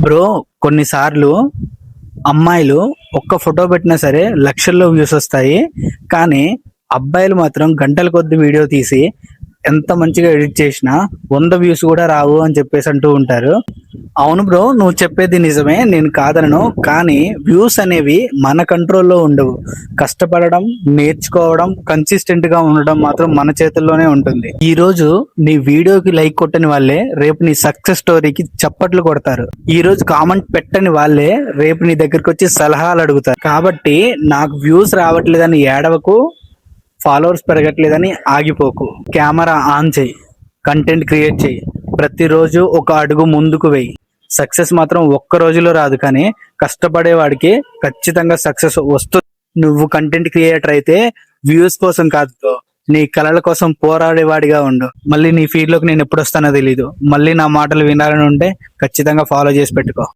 Bro, కొన్నిసార్లు అమ్మాయిలు ఒక్క ఫోటో పెట్టినా సరే లక్షల్లో వ్యూస్ వస్తాయి. కానీ అబ్బాయిలు మాత్రం గంటల కొద్ది వీడియో తీసి ఎంత మంచిగా ఎడిట్ చేసినా 100 వ్యూస్ కూడా రావు అని చెప్పేసి అంటూ ఉంటారు. అవును బ్రో, నువ్వు చెప్పేది నిజమే, నేను కాదనను. కానీ వ్యూస్ అనేవి మన కంట్రోల్లో ఉండవు. కష్టపడడం, నేర్చుకోవడం, కన్సిస్టెంట్ గా ఉండడం మాత్రం మన చేతుల్లోనే ఉంటుంది. ఈ రోజు నీ వీడియోకి లైక్ కొట్టని వాళ్ళే రేపు నీ సక్సెస్ స్టోరీకి చప్పట్లు కొడతారు. ఈ రోజు కామెంట్ పెట్టని వాళ్ళే రేపు నీ దగ్గరికి వచ్చి సలహాలు అడుగుతారు. కాబట్టి నాకు వ్యూస్ రావట్లేదని ఏడవకు, ఫాలోవర్స్ పెరగట్లేదని ఆగిపోకు. కెమెరా ఆన్ చేయి, కంటెంట్ క్రియేట్ చేయి, ప్రతిరోజు ఒక అడుగు ముందుకు వెయ్యి. సక్సెస్ మాత్రం ఒక్క రోజులో రాదు, కానీ కష్టపడే వాడికి ఖచ్చితంగా సక్సెస్ వస్తుంది. నువ్వు కంటెంట్ క్రియేటర్ అయితే వ్యూస్ కోసం కాదు, నీ కళల కోసం పోరాడేవాడిగా ఉండు. మళ్ళీ నీ ఫీల్డ్ లోకి నేను ఎప్పుడు వస్తానో తెలీదు. మళ్ళీ నా మాటలు వినాలని ఉంటే ఖచ్చితంగా ఫాలో చేసి పెట్టుకో.